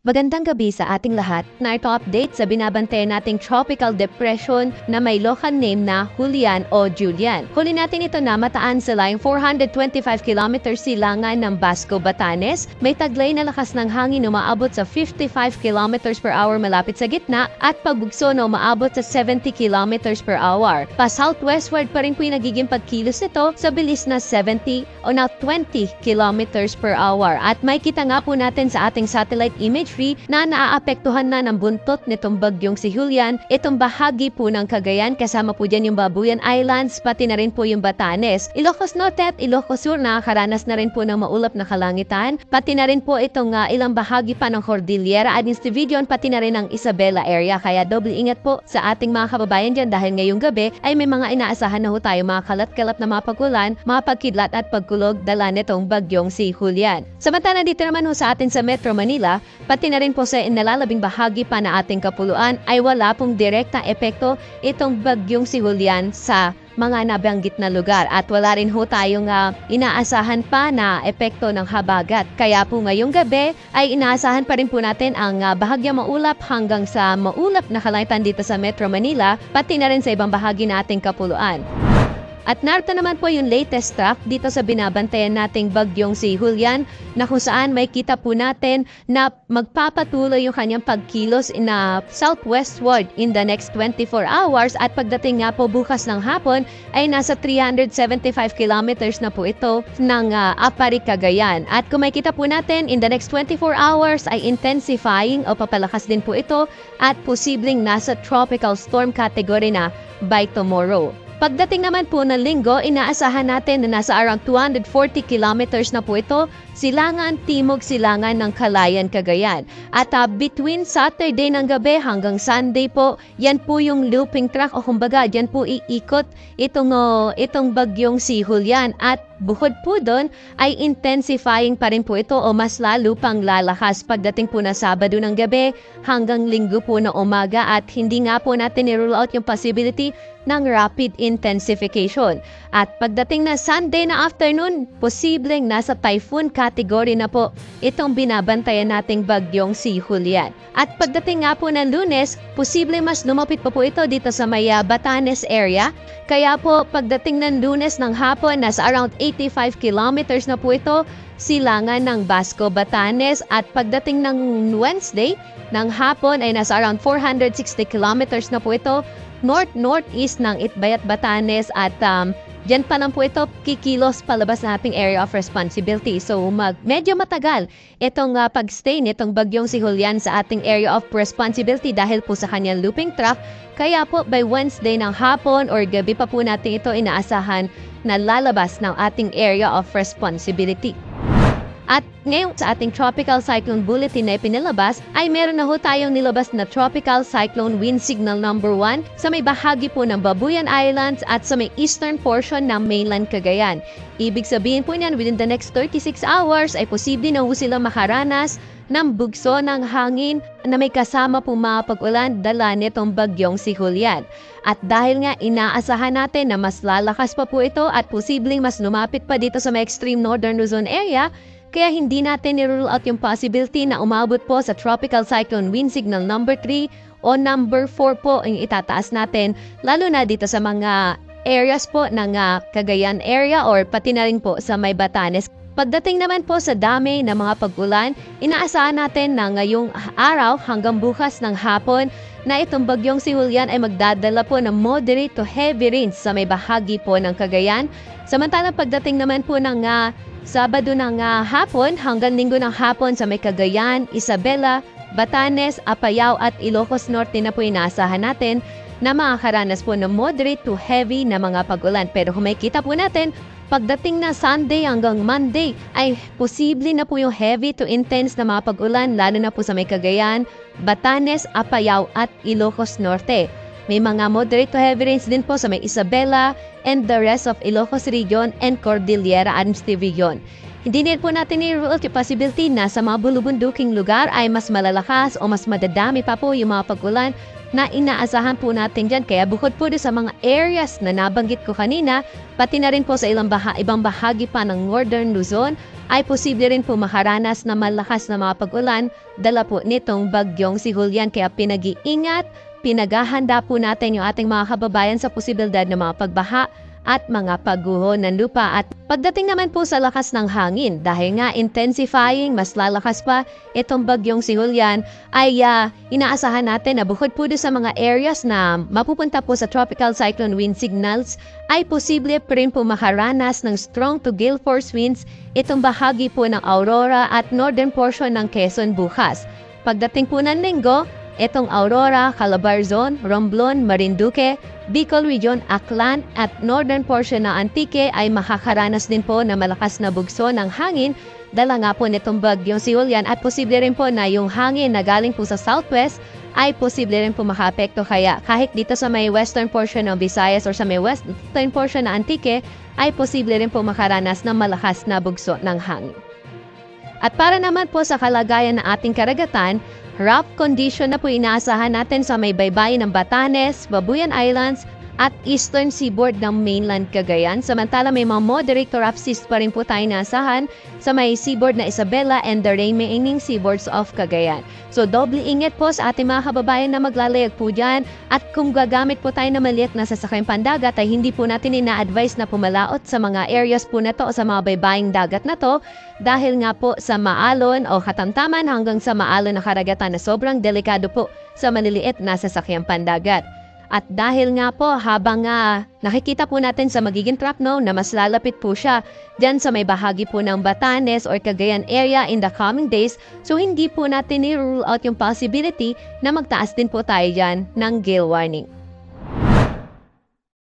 Magandang gabi sa ating lahat. Narito update sa binabantayan nating tropical depression na may local name na Julian o Julian. Huli natin ito na mataan sa layong 425 km silangan ng Basco, Batanes. May taglay na lakas ng hangin na umaabot sa 55 km per hour malapit sa gitna at pagbugso na umaabot sa 70 km per hour. Pa-southwestward pa rin po yung nagiging pagkilos nito sa bilis na 70 o na 20 km per hour. At may kita nga po natin sa ating satellite image na naaapektuhan na ng buntot nitong bagyong si Julian, itong bahagi po ng Cagayan, kasama po dyan yung Babuyan Islands, pati na rin po yung Batanes. Ilocos Norte at Ilocos Sur nakakaranas na rin po ng maulap na kalangitan, pati na rin po itong ilang bahagi pa ng Cordillera at Estivion, pati na rin ang Isabela area. Kaya doble ingat po sa ating mga kababayan dyan dahil ngayong gabi ay may mga inaasahan na ho tayo mga kalat-kalat na mga pagulan, mga pagkidlat at pagkulog dala nitong bagyong si Julian. Samantala dito naman ho sa atin sa Metro Manila, pati na rin po sa inalalabing bahagi pa na ating kapuluan ay wala pong direktang epekto itong bagyong si Julian sa mga nabanggit na lugar at wala rin ho tayong inaasahan pa na epekto ng habagat. Kaya po ngayong gabi ay inaasahan pa rin po natin ang bahagyang maulap hanggang sa maulap na kalangitan dito sa Metro Manila, pati na rin sa ibang bahagi na ating kapuluan. At narito naman po yung latest track dito sa binabantayan nating bagyong si Julian na kung saan may kita po natin na magpapatuloy yung kanyang pagkilos na southwestward in the next 24 hours at pagdating nga po bukas ng hapon ay nasa 375 kilometers na po ito ng Apari, Cagayan. At kung may kita po natin in the next 24 hours ay intensifying o papalakas din po ito at posibleng nasa tropical storm category na by tomorrow. Pagdating naman po ng linggo, inaasahan natin na nasa around 240 kilometers na po ito, silangan, timog silangan ng Calayan, Cagayan. At between Saturday ng gabi hanggang Sunday po, yan po yung looping track o kumbaga, yan po iikot itong bagyong si Julian. At bukod po doon ay intensifying pa rin po ito o mas lalo pang lalakas pagdating po na Sabado ng gabi hanggang Linggo po na umaga at hindi nga po natin i-rule out yung possibility ng rapid intensification. At pagdating na Sunday na afternoon, posibleng nasa typhoon category na po itong binabantayan nating bagyong si Julian. At pagdating nga po ng Lunes, posibleng mas lumapit pa po ito dito sa may Batanes area. Kaya po pagdating ng Lunes ng hapon, nasa around 85 kilometers na po ito silangan ng Basco, Batanes at pagdating ng Wednesday ng hapon ay nasa around 460 kilometers na po ito north-northeast ng Itbayat, Batanes at dyan pa lang po ito kikilos palabas ng ating area of responsibility. So medyo matagal itong pagstay nitong bagyong si Julian sa ating area of responsibility dahil po sa kanyang looping track. Kaya po by Wednesday ng hapon or gabi pa po natin ito inaasahan na lalabas ng ating area of responsibility. At ngayon sa ating Tropical Cyclone Bulletin na ipinalabas ay meron na ho tayong nilabas na Tropical Cyclone Wind Signal number 1 sa may bahagi po ng Babuyan Islands at sa may eastern portion ng mainland Cagayan. Ibig sabihin po niyan within the next 36 hours ay posible na ho sila makaranas ng bugso ng hangin na may kasama po mga pag-ulan dala nitong bagyong si Julian. At dahil nga inaasahan natin na mas lalakas pa po ito at posibleng mas lumapit pa dito sa may extreme northern Luzon area, kaya hindi natin i-rule out yung possibility na umabot po sa Tropical Cyclone Wind Signal number 3 o number 4 po ang itataas natin lalo na dito sa mga areas po ng Cagayan area or pati na rin po sa may Batanes. Pagdating naman po sa dami ng mga pag-ulan, inaasahan natin na ngayong araw hanggang bukas ng hapon na itong bagyong si Julian ay magdadala po ng moderate to heavy rains sa may bahagi po ng Cagayan. Samantalang pagdating naman po ng Sabado ng hapon hanggang Linggo ng hapon sa may Cagayan, Isabela, Batanes, Apayao at Ilocos Norte na po inaasahan natin na makakaranas po ng moderate to heavy na mga pag-ulan. Pero kung makikita po natin, pagdating na Sunday hanggang Monday ay posible na po yung heavy to intense na mga pag-ulan lalo na po sa may Cagayan, Batanes, Apayao at Ilocos Norte. May mga moderate to heavy rains din po sa may Isabela and the rest of Ilocos Region and Cordillera Administrative Region. Hindi din po natin i-rule out yung possibility na sa mga bulubunduking lugar ay mas malalakas o mas madadami pa po yung mga pag-ulan na inaasahan po natin dyan. Kaya bukod po sa mga areas na nabanggit ko kanina, pati na rin po sa ibang bahagi pa ng Northern Luzon, ay posible rin po makaranas na malakas na mga pag-ulan dala po nitong bagyong si Julian. Kaya pinag-iingat, pinaghahanda po natin yung ating mga kababayan sa posibilidad ng mga pagbaha at mga pagguho ng lupa. At pagdating naman po sa lakas ng hangin, dahil nga intensifying, mas lalakas pa itong bagyong si Julian, ay inaasahan natin na bukod po sa mga areas na mapupunta po sa tropical cyclone wind signals, ay posible pa rin po makaranas ng strong to gale force winds itong bahagi po ng Aurora at northern portion ng Quezon bukas. Pagdating po ng Linggo, itong Aurora, Calabarzon, Romblon, Marinduque, Bicol Region, Aklan at northern portion ng Antique ay makakaranas din po na malakas na bugso ng hangin dala nga po nitong bagyong si Julian. At posible rin po na yung hangin na galing po sa southwest ay posible rin po makaapekto. Kaya kahit dito sa may western portion ng Visayas or sa may western portion ng Antique ay posible rin po makaranas ng malakas na bugso ng hangin. At para naman po sa kalagayan ng ating karagatan, rough condition na po inaasahan natin sa may baybayin ng Batanes, Babuyan Islands at eastern seaboard ng mainland Cagayan. Samantala may mga moderate to rough seas pa rin po tayo naasahan sa may seaboard na Isabela and the remaining seaboards of Cagayan. So doble ingat po sa ating mga kababayan na maglalayag po dyan. At kung gagamit po tayo na maliit na sasakyang pandagat ay hindi po natin ina-advise na pumalaot sa mga areas po na to o sa mga baybaying dagat na to, dahil nga po sa maalon o katamtaman hanggang sa maalon na karagatan na sobrang delikado po sa maliliit na sasakyang pandagat. At dahil nga po habang nakikita po natin sa magiging trap no na mas lalapit po siya dyan sa may bahagi po ng Batanes or Cagayan area in the coming days, so hindi po natin i-rule out yung possibility na magtaas din po tayo dyan ng gale warning.